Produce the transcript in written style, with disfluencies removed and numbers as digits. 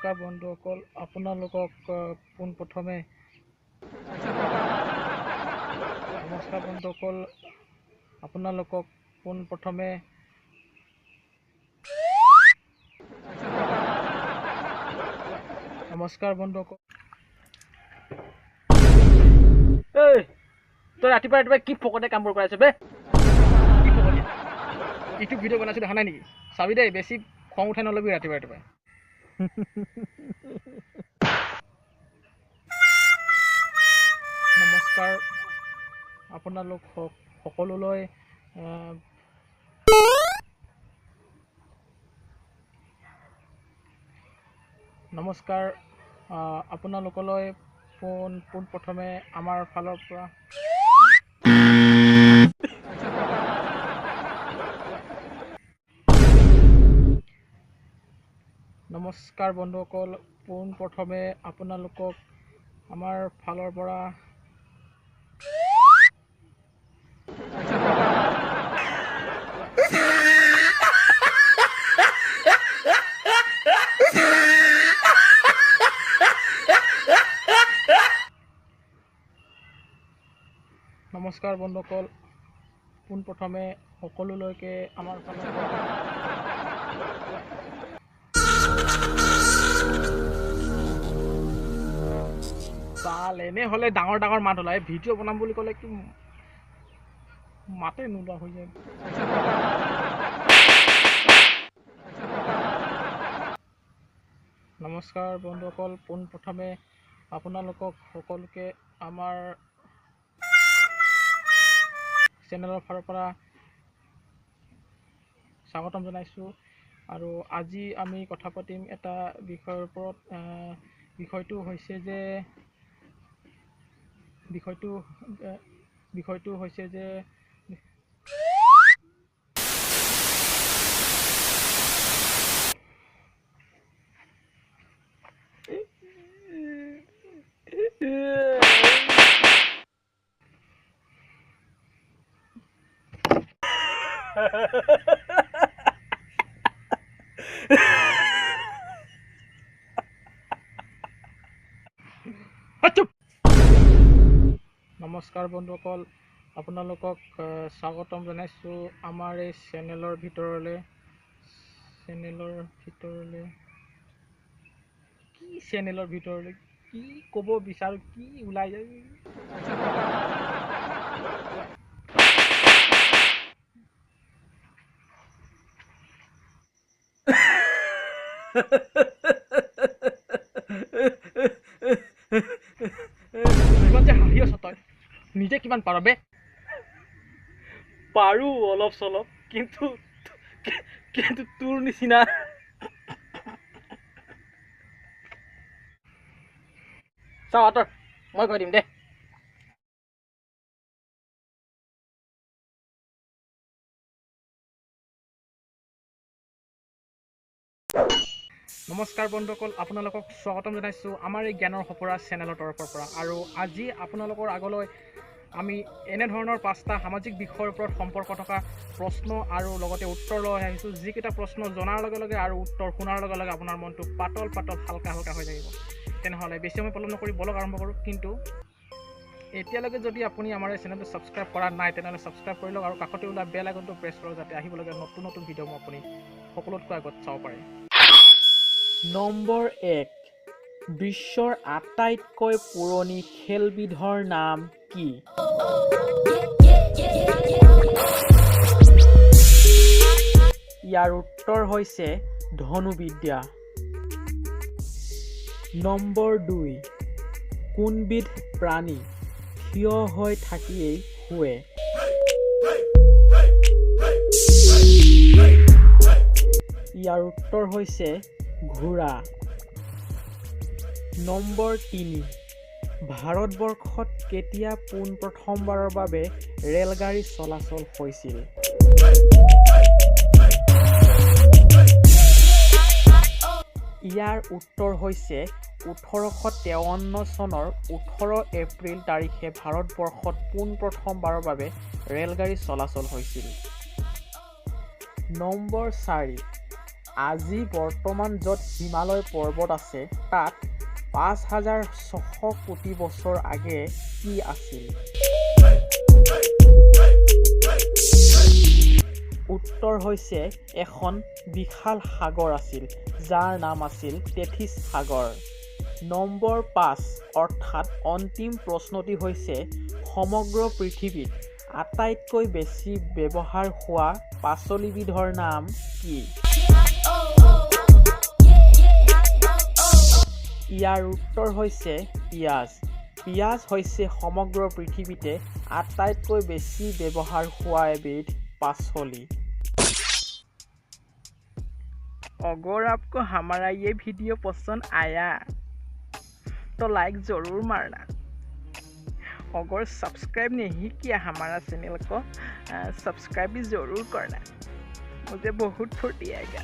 নমস্কাৰ বন্ধুসকল, আপোনালোকক পোনপ্ৰথমে নমস্কাৰ বন্ধুসকল আপোনালোকক পোনপ্ৰথমে নমস্কাৰ বন্ধুসকল। এই তই ৰাতিপুৱা কি ফকতে কামবোৰ কৰাইছ বে? কি ফকতে ইটো ভিডিঅ' বনাইছোঁ দেখা নাই নেকি? চাবি দেই, বেছি খং উঠাই নল'বি ৰাতিপুৱা। নমস্কাৰ আপোনালোক সকলোলৈ নমস্কাৰ আপোনালোকলৈ পোনপ্ৰথমে আমাৰ ফালৰ পৰা নমস্কাৰ বন্ধুসকল, পোনপ্ৰথমে আপোনালোকক আমাৰ ফালৰ পৰা নমস্কাৰ বন্ধুসকল, পোনপ্ৰথমে সকলোলৈকে আমাৰ ফালৰ পৰা চাল এনে হ'লে ডাঙৰ মাত ওলায়, ভিডিঅ' বনাম বুলি ক'লে কি মাতে নোলোৱা হৈ যায়। নমস্কাৰ বন্ধুসকল, পোনপ্ৰথমে আপোনালোকক সকলোকে আমাৰ চেনেলৰ ফালৰ পৰা স্বাগতম জনাইছোঁ। আৰু আজি আমি কথা পাতিম এটা বিষয়ৰ ওপৰত। বিষয়টো হৈছে যে নমস্কাৰ বন্ধুসকল, আপোনালোকক স্বাগতম জনাইছোঁ আমাৰ এই চেনেলৰ ভিতৰলৈ। কি ক'ব বিচাৰোঁ, কি ওলাই যায়। ইমান যে হাঁহি আছ তই, নিজে কিমান পাৰ বে? পাৰোঁ অলপ চলপ, কিন্তু তোৰ নিচিনা চাওঁ আঁতৰ, মই কৈ দিম দে। নমস্কাৰ বন্ধুসকল, আপোনালোকক স্বাগতম জনাইছোঁ আমাৰ এই জ্ঞানৰ সঁফুৰা চেনেলৰ তৰফৰ পৰা। আৰু আজি আপোনালোকৰ আগলৈ আমি এনেধৰণৰ 5টা সামাজিক বিষয়ৰ ওপৰত সম্পৰ্ক থকা প্ৰশ্ন আৰু লগতে উত্তৰ লৈ আহিছোঁ। যিকেইটা প্ৰশ্ন জনাৰ লগে লগে আৰু উত্তৰ শুনাৰ লগে লগে আপোনাৰ মনটো পাতল হালকা হৈ থাকিব। তেনেহ'লে বেছি সময় পলম নকৰি বলক আৰম্ভ কৰোঁ। কিন্তু এতিয়ালৈকে যদি আপুনি আমাৰ এই চেনেলটো ছাবস্ক্ৰাইব কৰা নাই, তেনেহ'লে ছাবস্ক্ৰাইব কৰি লওক আৰু কাষতে ওলোৱা বেল আইকনটো প্ৰেছ কৰক, যাতে আহিবলগীয়া নতুন ভিডিঅ'বোৰ আপুনি সকলোতকৈ আগত চাব পাৰে। নম্বৰ 1, বিশ্বৰ আটাইতকৈ পুৰণি খেলবিধৰ নাম কি? ইয়াৰ উত্তৰ হৈছে ধনুবিদ্যা। নম্বৰ 2, কোনবিধ প্ৰাণী থিয় হৈ থাকিয়েই শুৱে? ইয়াৰ উত্তৰ হৈছে ঘোঁৰা। নম্বৰ 3, ভাৰতবৰ্ষত কেতিয়া পোনপ্ৰথমবাৰৰ বাবে ৰেলগাড়ী চলাচল হৈছিল? ইয়াৰ উত্তৰ হৈছে 1853 চনৰ 18 এপ্ৰিল তাৰিখে ভাৰতবৰ্ষত পোনপ্ৰথমবাৰৰ বাবে ৰেলগাড়ী চলাচল হৈছিল। নম্বৰ 4, আজি বৰ্তমান য'ত হিমালয় পৰ্বত আছে তাত ৫,৬০০ কোটি বছৰ আগে কি আছিল? উত্তৰ হৈছে এখন বিশাল সাগৰ আছিল যাৰ নাম আছিল তেথিছ সাগৰ। নম্বৰ ৫ অৰ্থাৎ অন্তিম প্ৰশ্নটি হৈছে সমগ্ৰ পৃথিৱীত আটাইতকৈ বেছি ব্যৱহাৰ হোৱা পাচলিবিধৰ নাম কি? ইয়াৰ উত্তৰ হৈছে পিঁয়াজ। পিঁয়াজ হৈছে সমগ্ৰ পৃথিৱীতে আটাইতকৈ বেছি ব্যৱহাৰ হোৱা এবিধ পাচলি। अगर आपको हमारा ये वीडियो पसंद आया तो लाइक ज़रूर मारना। अगर सब्सक्राइब नहीं किया हमारा चैनल को सब्सक्राइब भी ज़रूर करना, मुझे बहुत फुर्ती आएगा।